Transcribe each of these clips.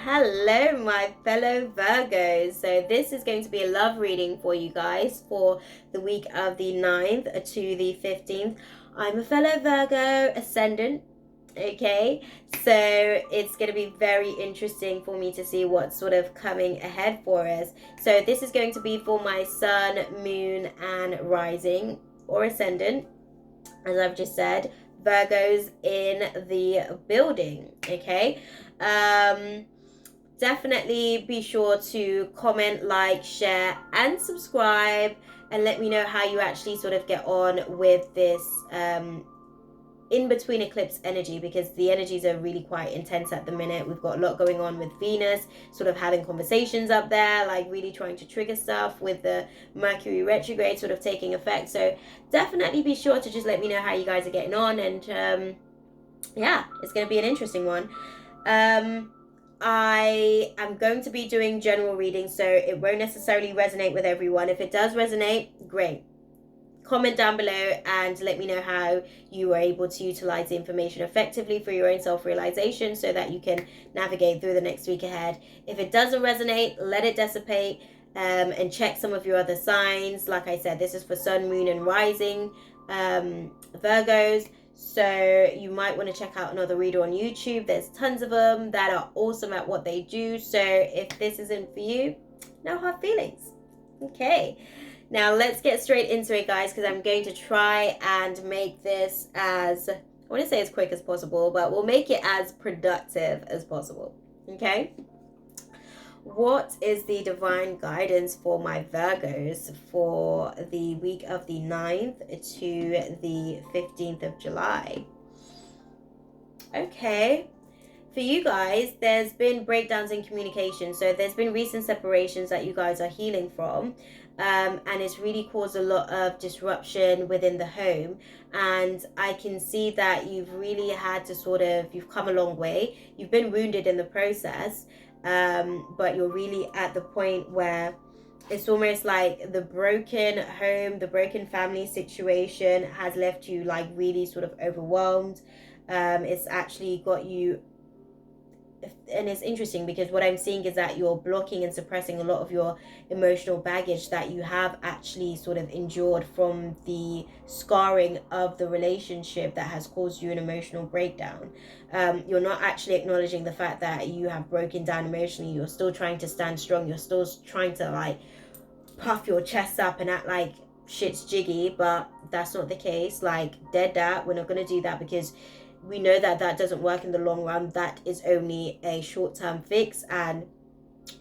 Hello, my fellow Virgos. So this is going to be a love reading for you guys for the week of the 9th to the 15th. I'm a fellow Virgo ascendant. Okay, so it's going to be very interesting for me to see what's sort of coming ahead for us. So this is going to be for my sun, moon, and rising or ascendant, as I've just said. Virgos in the building. Okay, definitely be sure to comment, like, share, and subscribe, and let me know how you actually sort of get on with this in between eclipse energy, because the energies are really quite intense at the minute. We've got a lot going on with Venus sort of having conversations up there, like really trying to trigger stuff, with the Mercury retrograde sort of taking effect. So definitely be sure to just let me know how you guys are getting on, and yeah, it's going to be an interesting one. I am going to be doing general readings, so it won't necessarily resonate with everyone. If it does resonate, great. Comment down below and let me know how you were able to utilize the information effectively for your own self-realization, so that you can navigate through the next week ahead. If it doesn't resonate, let it dissipate, and check some of your other signs. Like I said, this is for sun, moon, and rising Virgos. So you might want to check out another reader on YouTube. There's tons of them that are awesome at what they do. So if this isn't for you, no hard feelings. Okay, now let's get straight into it, guys, because I'm going to try and make this as, I want to say as quick as possible, but we'll make it as productive as possible. Okay, what is the divine guidance for my Virgos for the week of the 9th to the 15th of July? Okay, for you guys, there's been breakdowns in communication. So there's been recent separations that you guys are healing from, and it's really caused a lot of disruption within the home. And I can see that you've really had to sort of, you've come a long way. You've been wounded in the process, but you're really at the point where it's almost like the broken home, the broken family situation has left you like really sort of overwhelmed. It's actually got you, and it's interesting because what I'm seeing is that you're blocking and suppressing a lot of your emotional baggage that you have actually sort of endured from the scarring of the relationship that has caused you an emotional breakdown. You're not actually acknowledging the fact that you have broken down emotionally. You're still trying to stand strong. You're still trying to like puff your chest up and act like shit's jiggy, but that's not the case. Like, dead that, we're not going to do that, because we know that that doesn't work in the long run. That is only a short-term fix, and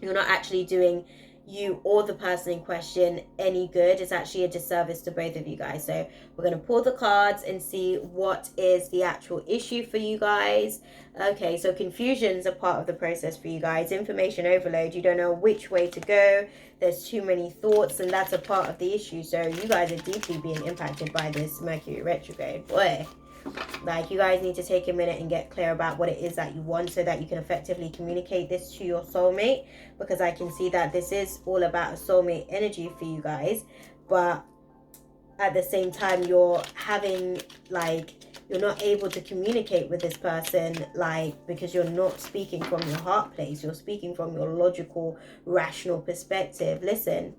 you're not actually doing you or the person in question any good. It's actually a disservice to both of you guys. So we're going to pull the cards and see what is the actual issue for you guys. Okay, so confusion's a part of the process for you guys. Information overload, you don't know which way to go. There's too many thoughts, and that's a part of the issue. So you guys are deeply being impacted by this Mercury retrograde. Boy, like, you guys need to take a minute and get clear about what it is that you want, so that you can effectively communicate this to your soulmate, because I can see that this is all about a soulmate energy for you guys. But at the same time, you're having like, you're not able to communicate with this person, like, because you're not speaking from your heart place. You're speaking from your logical, rational perspective. Listen,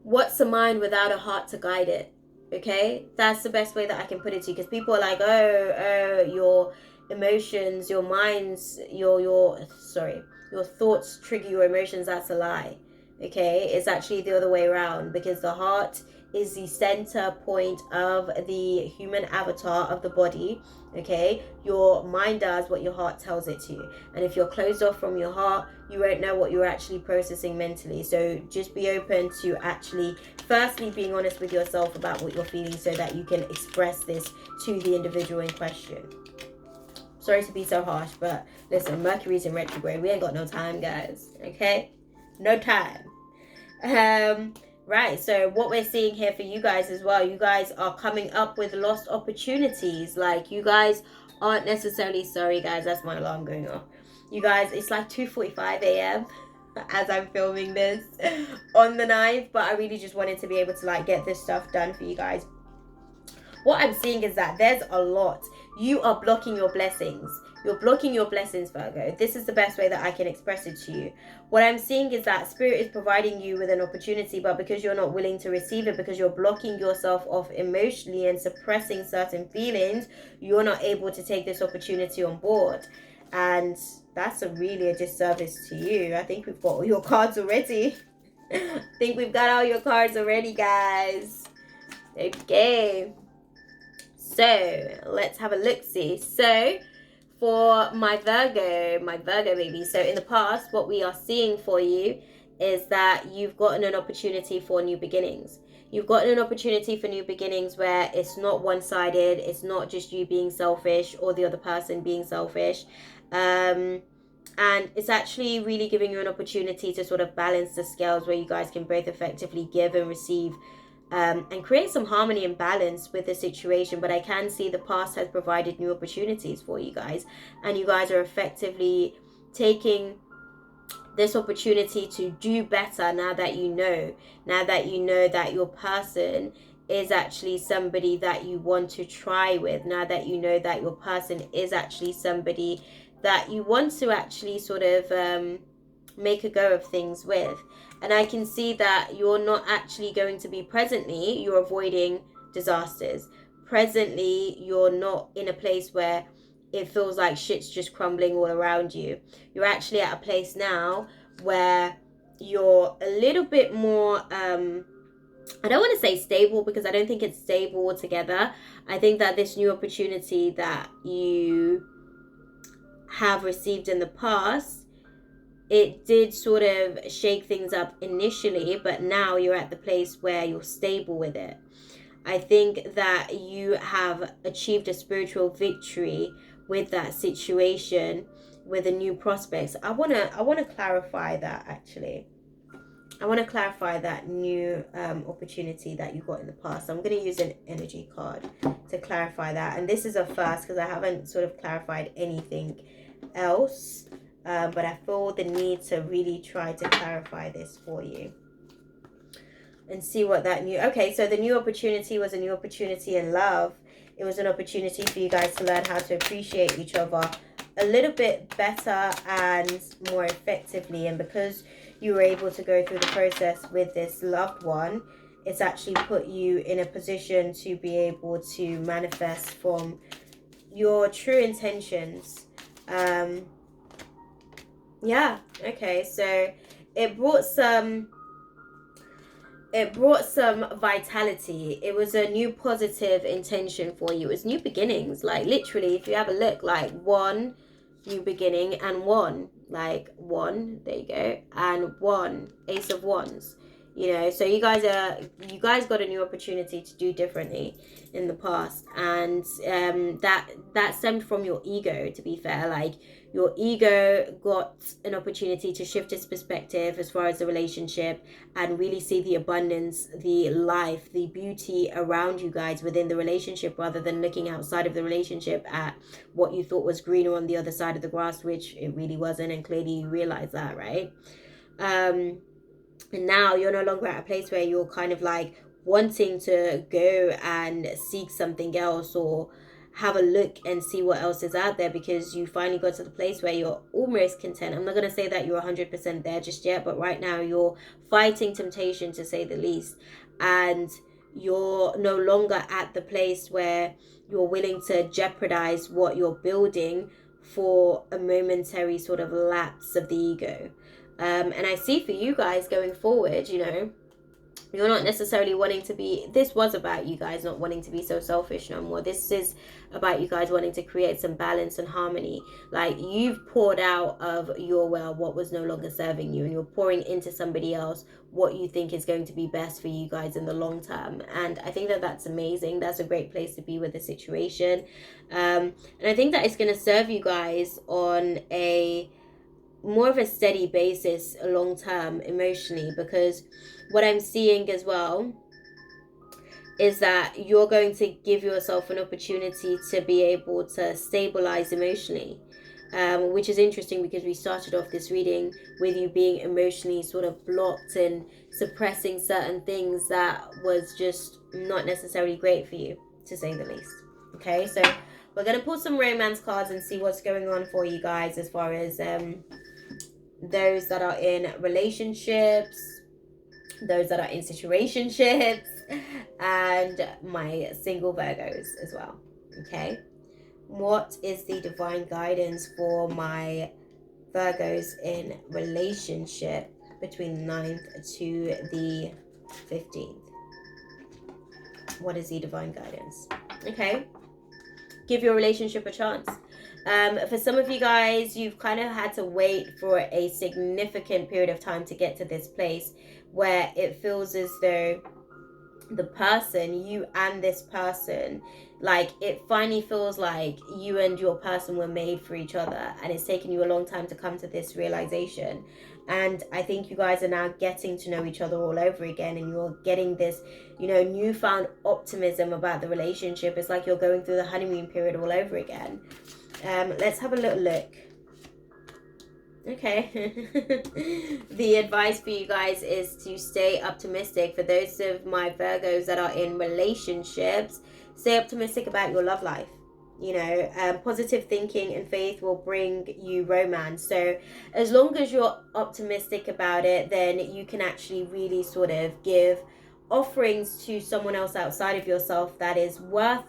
what's a mind without a heart to guide it? Okay, that's the best way that I can put it to you, because people are like, oh, your emotions, your minds, your thoughts trigger your emotions. That's a lie. Okay, it's actually the other way around, because the heart is the center point of the human avatar of the body. Okay, your mind does what your heart tells it to, and if you're closed off from your heart, you won't know what you're actually processing mentally. So just be open to actually firstly being honest with yourself about what you're feeling, so that you can express this to the individual in question. Sorry to be so harsh, but listen, Mercury's in retrograde. We ain't got no time, guys. Okay, no time. Right, so what we're seeing here for you guys as well, you guys are coming up with lost opportunities. Like, you guys aren't necessarily, sorry guys, that's my alarm going off. You guys, it's like 2:45 a.m. as I'm filming this on the 9th, but I really just wanted to be able to like get this stuff done for you guys. What I'm seeing is that there's a lot. You are blocking your blessings. You're blocking your blessings, Virgo. This is the best way that I can express it to you. What I'm seeing is that Spirit is providing you with an opportunity, but because you're not willing to receive it, because you're blocking yourself off emotionally and suppressing certain feelings, you're not able to take this opportunity on board. And that's really a disservice to you. I think we've got all your cards already. I think we've got all your cards already, guys. Okay. So, let's have a look-see. So, for my Virgo baby. So, in the past, what we are seeing for you is that you've gotten an opportunity for new beginnings. You've gotten an opportunity for new beginnings where it's not one-sided. It's not just you being selfish or the other person being selfish. And it's actually really giving you an opportunity to sort of balance the scales where you guys can both effectively give and receive, and create some harmony and balance with the situation. But I can see the past has provided new opportunities for you guys, and you guys are effectively taking this opportunity to do better now that you know that your person is actually somebody that you want to try with, now that you know that your person is actually somebody that you want to actually sort of make a go of things with. And I can see that you're not actually going to be presently, you're avoiding disasters. Presently, you're not in a place where it feels like shit's just crumbling all around you. You're actually at a place now where you're a little bit more, I don't want to say stable, because I don't think it's stable altogether. I think that this new opportunity that you have received in the past, it did sort of shake things up initially, but now you're at the place where you're stable with it. I think that you have achieved a spiritual victory with that situation, with the new prospects. I wanna clarify that actually. I want to clarify that new opportunity that you got in the past. I'm going to use an energy card to clarify that. And this is a first because I haven't sort of clarified anything else. But I feel the need to really try to clarify this for you. And see what that new... Okay, so the new opportunity was a new opportunity in love. It was an opportunity for you guys to learn how to appreciate each other a little bit better and more effectively. And because you were able to go through the process with this loved one, it's actually put you in a position to be able to manifest from your true intentions. Yeah, okay, so it brought some vitality. It was a new positive intention for you. It was new beginnings. Like literally, if you have a look, like one new beginning and one, like one, there you go, and one, Ace of Wands. You know, so you guys got a new opportunity to do differently in the past, and that stemmed from your ego, to be fair. Like your ego got an opportunity to shift its perspective as far as the relationship and really see the abundance, the life, the beauty around you guys within the relationship, rather than looking outside of the relationship at what you thought was greener on the other side of the grass, which it really wasn't. And clearly you realize that, right? And now you're no longer at a place where you're kind of like wanting to go and seek something else or have a look and see what else is out there, because you finally got to the place where you're almost content. I'm not going to say that you're 100% there just yet, but right now you're fighting temptation, to say the least. And you're no longer at the place where you're willing to jeopardize what you're building for a momentary sort of lapse of the ego. And I see for you guys going forward, you know, you're not necessarily wanting to be... This was about you guys not wanting to be so selfish no more. This is about you guys wanting to create some balance and harmony. Like you've poured out of your well what was no longer serving you, and you're pouring into somebody else what you think is going to be best for you guys in the long term. And I think that that's amazing. That's a great place to be with the situation. And I think that it's going to serve you guys on a more of a steady basis long term emotionally, because what I'm seeing as well is that you're going to give yourself an opportunity to be able to stabilize emotionally, which is interesting because we started off this reading with you being emotionally sort of blocked and suppressing certain things that was just not necessarily great for you, to say the least. Okay, so We're going to pull some romance cards and see what's going on for you guys as far as those that are in relationships, those that are in situationships, and my single Virgos as well. Okay, what is the divine guidance for my Virgos in relationship between the 9th to the 15th? What is the divine guidance? Okay, give your relationship a chance. For some of you guys, you've kind of had to wait for a significant period of time to get to this place where it feels as though the person, you and this person, like it finally feels like you and your person were made for each other, and it's taken you a long time to come to this realization. And I think you guys are now getting to know each other all over again, and you're getting this, newfound optimism about the relationship. It's like you're going through the honeymoon period all over again. Let's have a little look. Okay. The advice for you guys is to stay optimistic. For those of my Virgos that are in relationships, stay optimistic about your love life. Positive thinking and faith will bring you romance. So as long as you're optimistic about it, then you can actually really sort of give offerings to someone else outside of yourself that is worth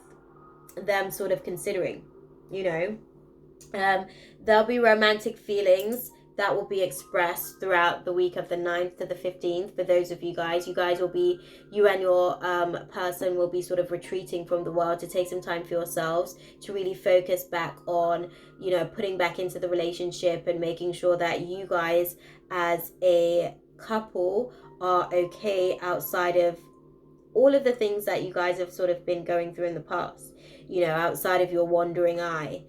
them sort of considering. There'll be romantic feelings that will be expressed throughout the week of the 9th to the 15th. For those of you guys will be, you and your person will be sort of retreating from the world to take some time for yourselves, to really focus back on, putting back into the relationship and making sure that you guys as a couple are okay outside of all of the things that you guys have sort of been going through in the past, outside of your wandering eye.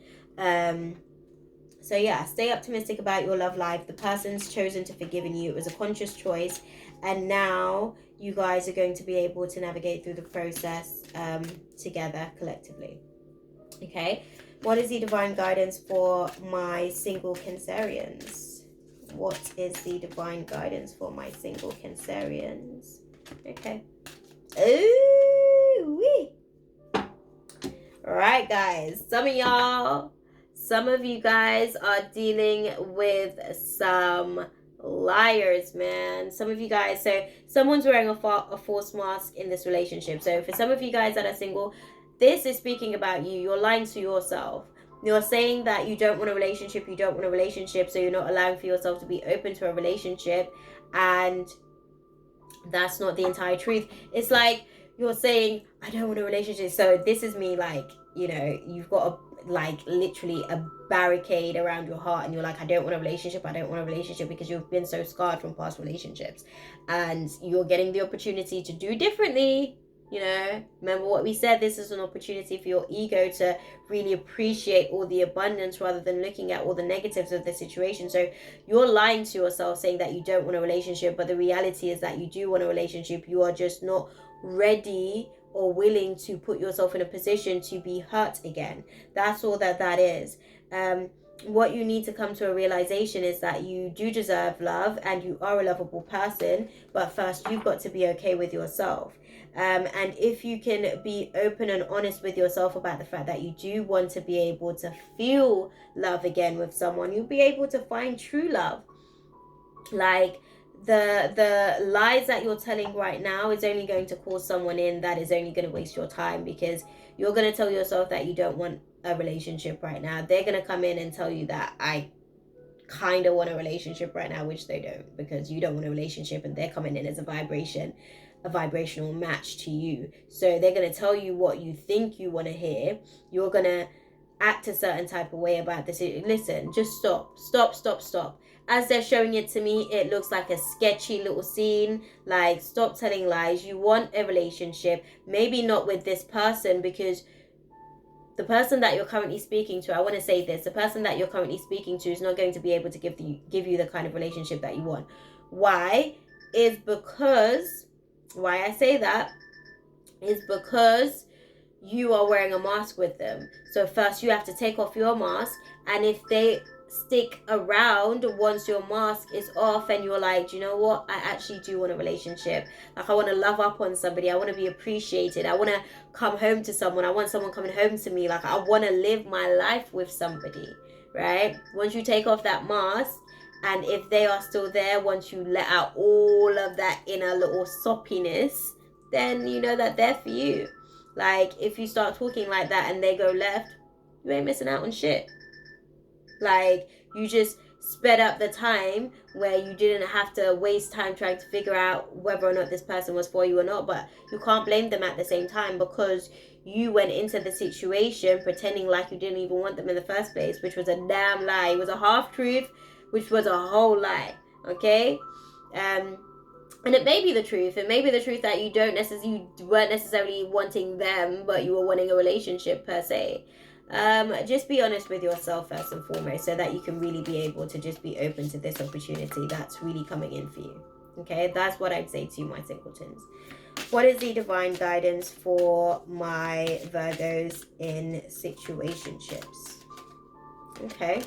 So yeah, stay optimistic about your love life. The person's chosen to forgive you. It was a conscious choice, and now you guys are going to be able to navigate through the process together collectively. Okay, what is the divine guidance for my single Cancerians? What is the divine guidance for my single Cancerians? Okay. Ooh wee. All right, guys. Some of you guys are dealing with some liars, man. Some of you guys, so someone's wearing a false mask in this relationship. So for some of you guys that are single, this is speaking about you. You're lying to yourself. You're saying that you don't want a relationship, so you're not allowing for yourself to be open to a relationship, and that's not the entire truth. It's like you're saying, I don't want a relationship, so this is me, like, you've got literally a barricade around your heart, and you're like, I don't want a relationship, because you've been so scarred from past relationships, and you're getting the opportunity to do differently. Remember what we said, this is an opportunity for your ego to really appreciate all the abundance rather than looking at all the negatives of the situation. So you're lying to yourself saying that you don't want a relationship, but the reality is that you do want a relationship. You are just not ready or willing to put yourself in a position to be hurt again. That's all that is. What you need to come to a realization is that you do deserve love, and you are a lovable person, but first you've got to be okay with yourself. And if you can be open and honest with yourself about the fact that you do want to be able to feel love again with someone, you'll be able to find true love. Like, the lies that you're telling right now is only going to cause someone in that is only going to waste your time, because you're going to tell yourself that you don't want a relationship right now. They're going to come in and tell you that I kind of want a relationship right now, which they don't, because you don't want a relationship, and they're coming in as a vibrational match to you. So they're going to tell you what you think you want to hear. You're going to act a certain type of way about this. Listen, just stop. As they're showing it to me, it looks like a sketchy little scene. Like, stop telling lies. You want a relationship, maybe not with this person, because the person that you're currently speaking to, I want to say this, the person that you're currently speaking to is not going to be able to give you the kind of relationship that you want. Why I say that is because you are wearing a mask with them. So first you have to take off your mask, and if they stick around once your mask is off and you're like, you know what, I actually do want a relationship. Like, I want to love up on somebody, I want to be appreciated, I want to come home to someone, I want someone coming home to me, like I want to live my life with somebody, right? Once you take off that mask, and if they are still there, once you let out all of that inner little soppiness, then you know that they're for you. Like, if you start talking like that and they go left, you ain't missing out on shit. Like, you just sped up the time where you didn't have to waste time trying to figure out whether or not this person was for you or not. But you can't blame them at the same time, because you went into the situation pretending like you didn't even want them in the first place, which was a damn lie. It was a half truth, which was a whole lie. Okay? And it may be the truth. It may be the truth that you weren't necessarily wanting them, but you were wanting a relationship per se. Just be honest with yourself first and foremost, so that you can really be able to just be open to this opportunity that's really coming in for you. Okay, that's what I'd say to you, my singletons. What is the divine guidance for my Virgos in situationships? Okay.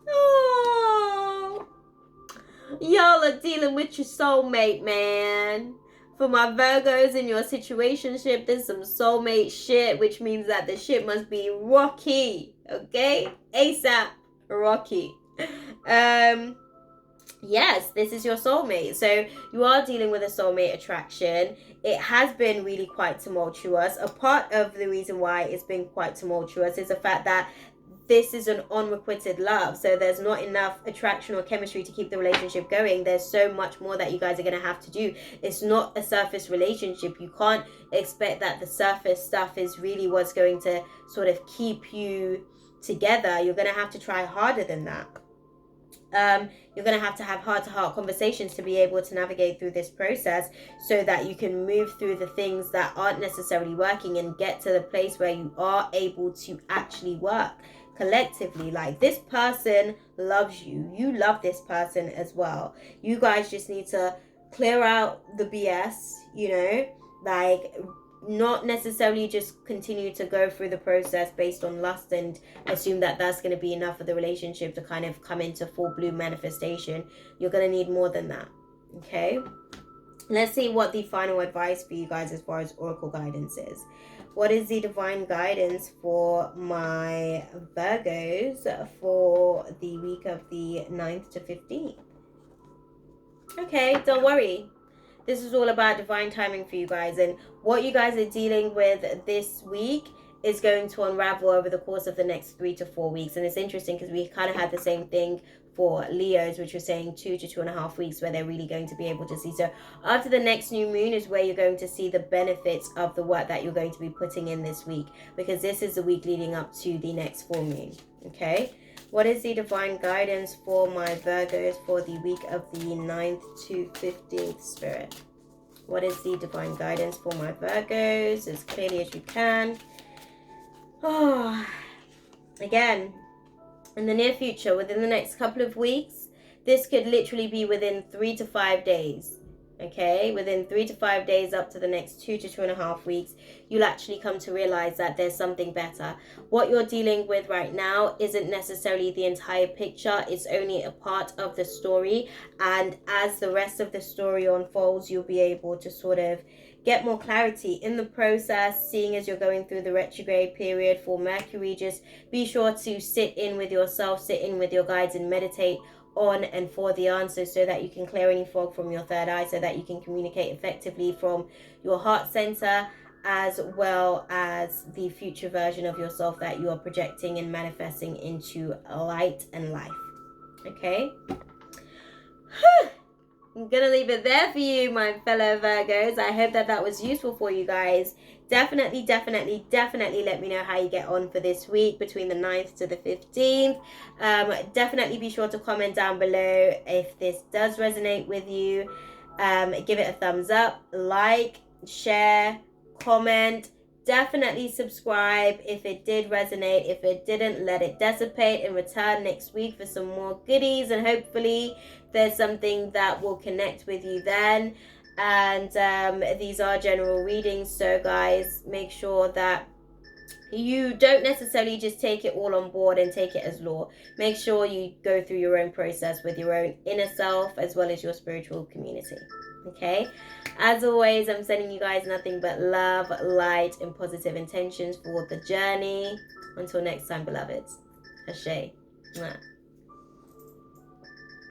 Oh, y'all are dealing with your soulmate, man. For my Virgos in your situationship, there's some soulmate shit, which means that the shit must be rocky. Okay? ASAP rocky. Yes, this is your soulmate. So you are dealing with a soulmate attraction. It has been really quite tumultuous. A part of the reason why it's been quite tumultuous is the fact that this is an unrequited love, so there's not enough attraction or chemistry to keep the relationship going. There's so much more that you guys are going to have to do. It's not a surface relationship. You can't expect that the surface stuff is really what's going to sort of keep you together. You're going to have to try harder than that. You're going to have heart-to-heart conversations to be able to navigate through this process, so that you can move through the things that aren't necessarily working and get to the place where you are able to actually work collectively. Like, this person loves you, you love this person as well. You guys just need to clear out the BS, you know, like, not necessarily just continue to go through the process based on lust and assume that that's going to be enough for the relationship to kind of come into full bloom manifestation. You're going to need more than that. Okay, let's see what the final advice for you guys as far as oracle guidance is. What is the divine guidance for my Virgos for the week of the 9th to 15th? Okay, don't worry. This is all about divine timing for you guys, and what you guys are dealing with this week is going to unravel over the course of the next 3 to 4 weeks. And it's interesting because we kind of had the same thing for Leos, which was saying 2 to 2.5 weeks where they're really going to be able to see. So after the next new moon is where you're going to see the benefits of the work that you're going to be putting in this week, because this is the week leading up to the next full moon. Okay, what is the divine guidance for my Virgos for the week of the 9th to 15th, Spirit? What is the divine guidance for my Virgos as clearly as you can? Oh, again, in the near future, within the next couple of weeks, this could literally be within 3 to 5 days. Okay, within 3 to 5 days up to the next 2 to 2.5 weeks, you'll actually come to realize that there's something better. What you're dealing with right now isn't necessarily the entire picture. It's only a part of the story. And as the rest of the story unfolds, you'll be able to sort of get more clarity in the process. Seeing as you're going through the retrograde period for Mercury, just be sure to sit in with yourself, sit in with your guides and meditate on and for the answers, so that you can clear any fog from your third eye, so that you can communicate effectively from your heart center, as well as the future version of yourself that you are projecting and manifesting into light and life. Okay. I'm gonna leave it there for you, my fellow Virgos. I hope that was useful for you guys. Definitely let me know how you get on for this week between the 9th to the 15th. Definitely be sure to comment down below if this does resonate with you. Give it a thumbs up, like, share, comment. Definitely subscribe if it did resonate. If it didn't, let it dissipate and return next week for some more goodies, and hopefully there's something that will connect with you then. And these are general readings, so guys, make sure that you don't necessarily just take it all on board and take it as law. Make sure you go through your own process with your own inner self as well as your spiritual community. Okay? As always, I'm sending you guys nothing but love, light, and positive intentions for the journey. Until next time, beloveds. Ashe. Mwah.